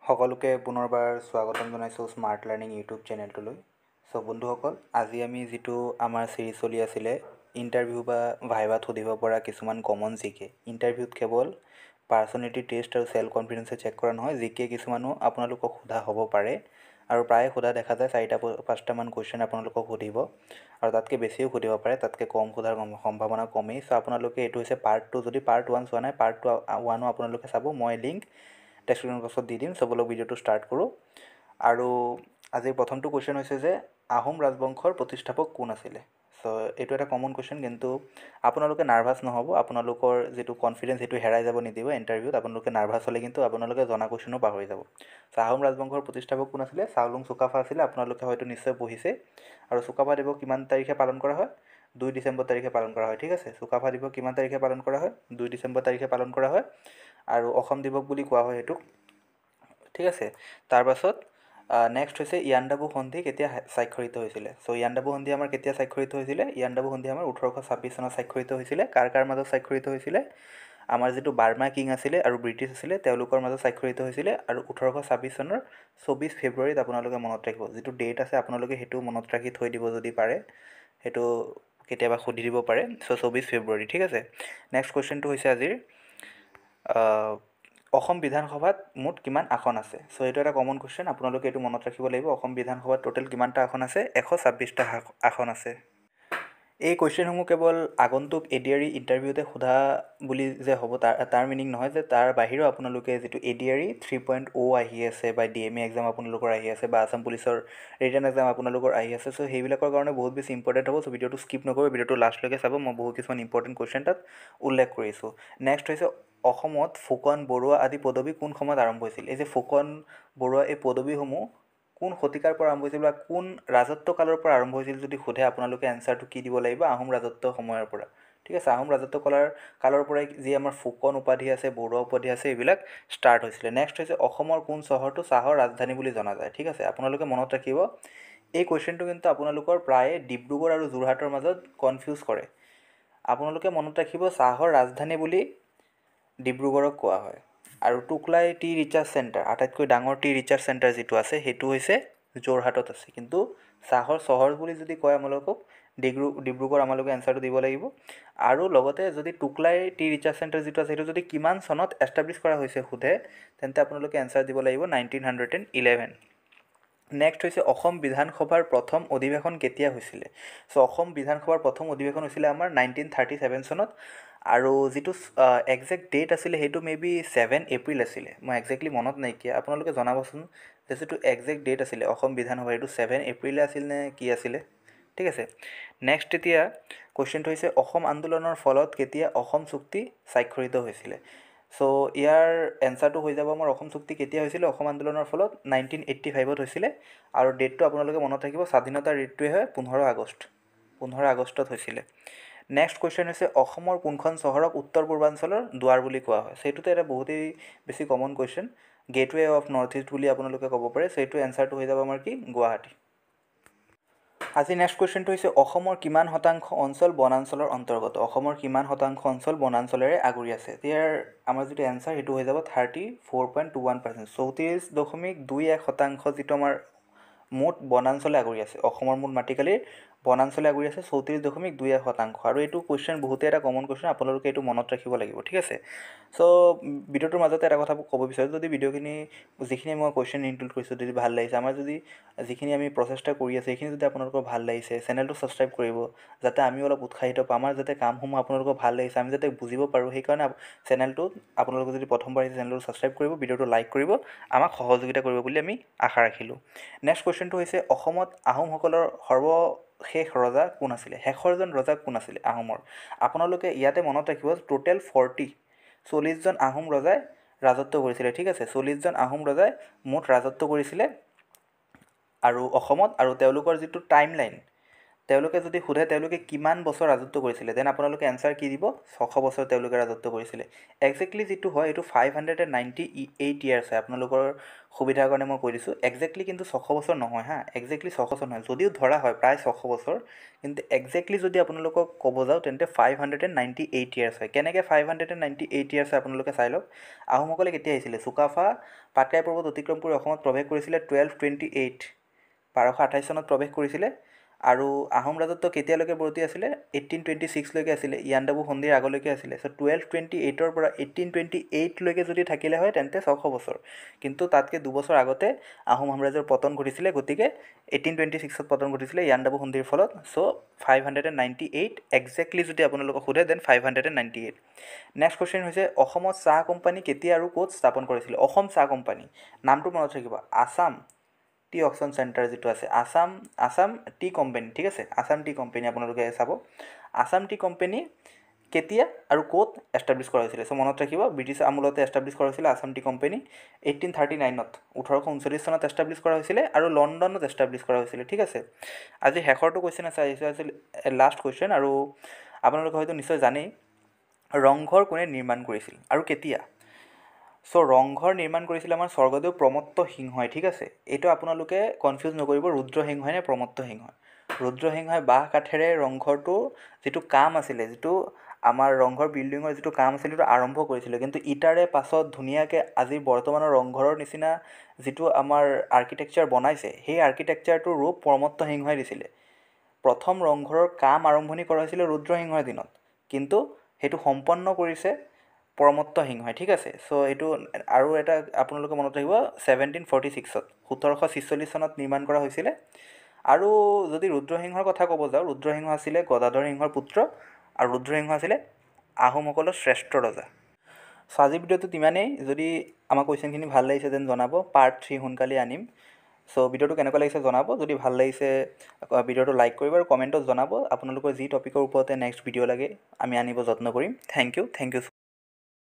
সকলোকে পুনৰবাৰ স্বাগতম জনাইছোঁ স্মাৰ্ট লাৰ্ণিং ইউটিউব চেনেলটোলৈ। বন্ধুসকল, আজি আমি যিটো আমাৰ চিৰিজ চলি আছিলে ইণ্টাৰভিউ বা ভাইভাত সুধিব পৰা কিছুমান কমন জিকে। ইণ্টাৰভিউত কেৱল পাৰ্চনেলিটি টেষ্ট আৰু চেল্ফ কনফিডেন্সে চেক কৰা নহয়, জিকে কিছুমানো আপোনালোকক সোধা হ'ব পাৰে আৰু প্ৰায়ে সোধা দেখা যায়। 4-5টামান কুৱেশ্যন আপোনালোকক সুধিব আৰু তাতকৈ বেছিও সুধিব পাৰে, তাতকৈ কম সোধাৰ সম্ভাৱনা কমেই। আপোনালোকে এইটো হৈছে পাৰ্ট 2। যদি পাৰ্ট 1 চোৱা নাই, পাৰ্ট 1ও আপোনালোকে চাব। মই লিংক ডেছক্ৰিপশ্যন বক্সত দি দিম। বলক ভিডিঅ'টো ষ্টাৰ্ট কৰোঁ। আৰু আজিৰ প্ৰথমটো কুৱেশ্যন হৈছে যে আহোম ৰাজবংশৰ প্ৰতিষ্ঠাপক কোন আছিলে। এইটো এটা কমন কুৱেশ্যন, কিন্তু আপোনালোকে নাৰ্ভাছ নহ'ব। আপোনালোকৰ যিটো কনফিডেন্স সেইটো হেৰাই যাব নিদিব ইণ্টাৰভিউত। আপোনালোকে নাৰ্ভাছ হ'লে কিন্তু আপোনালোকে জনা কুৱেশ্যনো পাহৰি যাব। আহোম ৰাজবংশৰ প্ৰতিষ্ঠাপক কোন আছিলে? চাওলুং চুকাফা আছিলে। আপোনালোকে হয়তো নিশ্চয় পঢ়িছে। আৰু চুকাফা দিৱস কিমান তাৰিখে পালন কৰা হয়? 2 ডিচেম্বৰ তাৰিখে পালন কৰা হয়। ঠিক আছে, চুকাফা দিৱস কিমান তাৰিখে পালন কৰা হয়? 2 ডিচেম্বৰ তাৰিখে পালন কৰা হয়। আৰু অসম দিৱস বুলি কোৱা হয় সেইটোক। ঠিক আছে, তাৰপাছত নেক্সট হৈছে ইয়াণ্ডাবু সন্ধি কেতিয়া স্বাক্ষৰিত হৈছিলে। ইয়াণ্ডাবু সন্ধি আমাৰ কেতিয়া স্বাক্ষৰিত হৈছিলে? ইয়াণ্ডাবু সন্ধি আমাৰ 1826 চনত স্বাক্ষৰিত হৈছিলে। কাৰ কাৰ মাজত স্বাক্ষৰিত হৈছিলে? আমাৰ যিটো বাৰ্মা কিং আছিলে আৰু ব্ৰিটিছ আছিলে তেওঁলোকৰ মাজত স্বাক্ষৰিত হৈছিলে। আৰু 1826 চনৰ 24 ফেব্ৰুৱাৰীত আপোনালোকে মনত ৰাখিব। যিটো ডেট আছে আপোনালোকে সেইটো মনত ৰাখি থৈ দিব যদি পাৰে, সেইটো কেতিয়াবা সুধি দিব পাৰে। 24 ফেব্ৰুৱাৰী। ঠিক আছে, নেক্সট কুৱেশ্যনটো হৈছে আজিৰ অসম বিধানসভাত মুঠ কিমান আসন আছে? এইটো এটা কমন কুৱেশ্যন, আপোনালোকে এইটো মনত ৰাখিব লাগিব। অসম বিধানসভাত টোটেল কিমানটা আসন আছে? 126টা আসন আছে। এই কুৱেশ্যনসমূহ কেৱল আগন্তুক এডিআৰই ইণ্টাৰভিউতে সোধা বুলি যে হ'ব তাৰ মিনিং নহয় যে তাৰ বাহিৰেও আপোনালোকে যিটো এডিআৰই 3.0 আহি আছে বা ডিএমএ এক্সাম আপোনালোকৰ আহি আছে বা আছাম পুলিচৰ ৰিটেন এক্সাম আপোনালোকৰ আহি আছে। সেইবিলাকৰ কাৰণে বহুত বেছি ইম্পৰ্টেণ্ট হ'ব। ভিডিঅ'টো স্কিপ নকৰিব, ভিডিঅ'টো লাষ্টলৈকে চাব। মই বহুত কিছুমান ইম্পৰ্টেণ্ট কুৱেশ্যন তাত উল্লেখ কৰিছোঁ। নেক্সট হৈছে অসমত ফুকন, বৰুৱা আদি পদবী কোন সময়ত আৰম্ভ হৈছিল? এই যে ফুকন, বৰুৱা এই পদবীসমূহ কোন শতিকাৰ পৰা আৰম্ভ হৈছিল বা কোন ৰাজত্ব কালৰ পৰা আৰম্ভ হৈছিল যদি সোধে, আপোনালোকে এনচাৰটো কি দিব লাগিব? আহোম ৰাজত্ব সময়ৰ পৰা। ঠিক আছে, আহোম ৰাজত্ব কালৰ পৰাই যি আমাৰ ফুকন উপাধি আছে, বৰুৱা উপাধি আছে, এইবিলাক ষ্টাৰ্ট হৈছিলে। নেক্সট হৈছে অসমৰ কোন চহৰটো চাহৰ ৰাজধানী বুলি জনা যায়? ঠিক আছে, আপোনালোকে মনত ৰাখিব। এই কুৱেশ্যনটো কিন্তু আপোনালোকৰ প্ৰায়ে ডিব্ৰুগড় আৰু যোৰহাটৰ মাজত কনফিউজ কৰে। আপোনালোকে মনত ৰাখিব, চাহৰ ৰাজধানী বুলি ডিব্ৰুগড়ক কোৱা হয়। আৰু টুকলাই টি ৰিচাৰ্চ চেণ্টাৰ, আটাইতকৈ ডাঙৰ টি ৰিচাৰ্চ চেণ্টাৰ যিটো আছে সেইটো হৈছে যোৰহাটত আছে। কিন্তু চাহৰ চহৰ বুলি যদি কয় আপোনালোকক ডিব্ৰুগড়, আপোনালোকে এনচাৰটো দিব লাগিব। আৰু লগতে যদি টুকলাই টি ৰিচাৰ্চ চেণ্টাৰ যিটো আছে সেইটো যদি কিমান চনত এষ্টাব্লিছ কৰা হৈছে সোধে, তেন্তে আপোনালোকে এনচাৰ দিব লাগিব 1911। নেক্সট হৈছে অসম বিধানসভাৰ প্ৰথম অধিৱেশন কেতিয়া হৈছিলে? অসম বিধানসভাৰ প্ৰথম অধিৱেশন হৈছিলে আমাৰ 1937 চনত। আৰু যিটো একজেক্ট ডেট আছিলে সেইটো মেবি 7 এপ্ৰিল আছিলে। মই একজেক্টলি মনত নাইকিয়া, আপোনালোকে জনাবচোন যে যিটো একজেক্ট ডেট আছিলে অসম বিধানসভাৰ এইটো 7 এপ্ৰিলে আছিল নে কি আছিলে? ঠিক আছে, নেক্সট এতিয়া কুৱেশ্যনটো হৈছে অসম আন্দোলনৰ ফলত কেতিয়া অসম চুক্তি স্বাক্ষৰিত হৈছিলে? ইয়াৰ এনচাৰটো হৈ যাব আমাৰ অসম চুক্তি কেতিয়া হৈছিলে অসম আন্দোলনৰ ফলত? 1985ত হৈছিলে। আৰু ডেটটো আপোনালোকে মনত ৰাখিব, স্বাধীনতাৰ ডেটটোৱে হয় 15 আগষ্ট। 15 আগষ্টত হৈছিলে। নেক্সট কুৱেশ্যন হৈছে অসমৰ কোনখন চহৰক উত্তৰ পূৰ্বাঞ্চলৰ দুৱাৰ বুলি কোৱা হয়? সেইটোতো এটা বহুতেই বেছি common question, gateway of north east বুলি আপোনালোকে ক'ব পাৰে। এইটো এনচাৰটো হৈ যাব আমাৰ কি? গুৱাহাটী। আজি নেক্সট কুৱেশ্যনটো হৈছে অসমৰ কিমান শতাংশ অঞ্চল বনাঞ্চলৰ অন্তৰ্গত? অসমৰ কিমান শতাংশ অঞ্চল বনাঞ্চলেৰে আগুৰি আছে? ইয়াৰ আমাৰ যিটো এনচাৰ সেইটো হৈ যাব 34.21%। 34.21% যিটো আমাৰ মুঠ বনাঞ্চলে আগুৰি আছে। অসমৰ মুঠ মাটিকালিৰ বনাঞ্চলে আগুৰি আছে 34.21%। আৰু এইটো কুৱেশ্যন বহুতে এটা কমন কুৱেশ্যন, আপোনালোকে এইটো মনত ৰাখিব লাগিব। ঠিক আছে, ভিডিঅ'টোৰ মাজতে এটা কথা ক'ব বিচাৰোঁ, যদি ভিডিঅ'খিনি যিখিনি মই কুৱেশ্যন ইনক্লুড কৰিছোঁ যদি ভাল লাগিছে, আমাৰ যদি যিখিনি আমি প্ৰচেষ্টা কৰি আছোঁ সেইখিনি যদি আপোনালোকৰ ভাল লাগিছে, চেনেলটো ছাবস্ক্ৰাইব কৰিব যাতে আমিও অলপ উৎসাহিত পাওঁ। আমাৰ যাতে কামসমূহ আপোনালোকৰ ভাল লাগিছে, আমি যাতে বুজিব পাৰোঁ, সেইকাৰণে চেনেলটোত আপোনালোকে যদি প্ৰথমবাৰ আহিছে চেনেলটো ছাবস্ক্ৰাইব কৰিব, ভিডিঅ'টো লাইক কৰিব, আমাক সহযোগিতা কৰিব বুলি আমি আশা ৰাখিলোঁ। নেক্সট কুৱেশ্যনটো হৈছে অসমত আহোমসকলৰ সৰ্বশেষ ৰজা কোন আছিলে? শেষৰজন ৰজা কোন আছিলে আহোমৰ? আপোনালোকে ইয়াতে মনত ৰাখিব টোটেল 40জন আহোম ৰজাই ৰাজত্ব কৰিছিলে। ঠিক আছে, 40জন আহোম ৰজাই মুঠ ৰাজত্ব কৰিছিলে আৰু অসমত। আৰু তেওঁলোকৰ যিটো টাইম লাইন, তেওঁলোকে যদি সোধে তেওঁলোকে কিমান বছৰ ৰাজত্ব কৰিছিলে, দেন আপোনালোকে এনচাৰ কি দিব? 600 বছৰ তেওঁলোকে ৰাজত্ব কৰিছিলে। একজেক্টলি যিটো হয় এইটো 598 ইয়াৰ্ছ হয়। আপোনালোকৰ সুবিধাৰ কাৰণে মই কৈ দিছোঁ, একজেক্টলি কিন্তু 600 বছৰ নহয় হা, একজেক্টলি 600 বছৰ নহয়। যদিও ধৰা হয় প্ৰায় 600 বছৰ, কিন্তু একজেক্টলি যদি আপোনালোকক ক'ব যাওঁ তেন্তে 598 ইয়াৰ্ছ হয়। কেনেকৈ 598 ইয়াৰ্ছ হয় আপোনালোকে চাই লওক। আহোমসকলে কেতিয়া আহিছিলে? চুকাফা পাটকাই পৰ্বত অতিক্ৰম কৰি অসমত প্ৰৱেশ কৰিছিলে 1228, 1228 চনত প্ৰৱেশ কৰিছিলে। আৰু আহোম ৰাজত্ব কেতিয়ালৈকে বৰ্তি আছিলে? 1826লৈকে আছিলে, ইয়াণ্ডাবু সন্ধিৰ আগলৈকে আছিলে। চ' 1228ৰ পৰা 1828লৈকে যদি থাকিলে হয় তেন্তে 600 বছৰ, কিন্তু তাতকৈ দুবছৰ আগতে আহোম সাম্ৰাজ্যৰ পতন ঘটিছিলে, গতিকে 1826ত পতন ঘটিছিলে ইয়াণ্ডাবু সন্ধিৰ ফলত। চ' 598 একজেক্টলি যদি আপোনালোকক সোধে দেন 598। নেক্সট কুৱেশ্যন হৈছে অসমত চাহ কোম্পানী কেতিয়া আৰু ক'ত স্থাপন কৰিছিলে? অসম চাহ কোম্পানী নামটো মনত ৰাখিব, আছাম টি অকশ্যন চেণ্টাৰ যিটো আছে, আছাম টি কোম্পানী, ঠিক আছে, আছাম টি কোম্পানী আপোনালোকে চাব। আছাম টি কোম্পানী কেতিয়া আৰু ক'ত এষ্টাব্লিছ কৰা হৈছিলে? চ' মনত ৰাখিব, ব্ৰিটিছ আমোলতে এষ্টাব্লিছ কৰা হৈছিলে আছাম টি কোম্পানী 1839ত, 1839 চনত এষ্টাব্লিছ কৰা হৈছিলে আৰু লণ্ডনত এষ্টাব্লিছ কৰা হৈছিলে, ঠিক আছে। আজি শেষৰটো কুৱেশ্যন আছিল লাষ্ট কুৱেশ্যন, আৰু আপোনালোকে হয়তো নিশ্চয় জানেই ৰংঘৰ কোনে নিৰ্মাণ কৰিছিল আৰু কেতিয়া? চ' ৰংঘৰ নিৰ্মাণ কৰিছিলে আমাৰ স্বৰ্গদেউ প্ৰমত্ত সিংহই, ঠিক আছে। এইটো আপোনালোকে কনফিউজ নকৰিব, ৰুদ্ৰসিংহই নে প্ৰমত্ত সিংহই। ৰুদ্ৰসিংহই বাঁহ কাঠেৰে ৰংঘৰটো যিটো কাম আছিলে, যিটো আমাৰ ৰংঘৰ বিল্ডিঙৰ যিটো কাম আছিলে সেইটো আৰম্ভ কৰিছিলে, কিন্তু ইটাৰে পাছত ধুনীয়াকৈ আজি বৰ্তমানৰ ৰংঘৰৰ নিচিনা যিটো আমাৰ আৰ্কিটেকচাৰ বনাইছে, সেই আৰ্কিটেকচাৰটোৰ ৰূপ প্ৰমত্ত সিংহই দিছিলে। প্ৰথম ৰংঘৰৰ কাম আৰম্ভণি কৰা হৈছিলে ৰুদ্ৰসিংহৰ দিনত, কিন্তু সেইটো সম্পন্ন কৰিছে প্ৰমত্ত সিংহই, ঠিক আছে। চ' এইটো আৰু এটা আপোনালোকে মনত ৰাখিব, 1746ত 1746 চনত নিৰ্মাণ কৰা হৈছিলে। আৰু যদি ৰুদ্ৰসিংহৰ কথা ক'ব যাওঁ, ৰুদ্ৰসিংহ আছিলে গদাধৰ সিংহৰ পুত্ৰ, আৰু ৰুদ্ৰসিংহ আছিলে আহোমসকলৰ শ্ৰেষ্ঠ ৰজা। চ' আজি ভিডিঅ'টোত ইমানেই। যদি আমাৰ কুৱেশ্যনখিনি ভাল লাগিছে দেন জনাব, পাৰ্ট 3 সোনকালে আনিম। চ' ভিডিঅ'টো কেনেকুৱা লাগিছে জনাব, যদি ভাল লাগিছে ভিডিঅ'টো লাইক কৰিব আৰু কমেণ্টত জনাব আপোনালোকৰ যি টপিকৰ ওপৰতে নেক্সট ভিডিঅ' লাগে আমি আনিব যত্ন কৰিম। Thank U.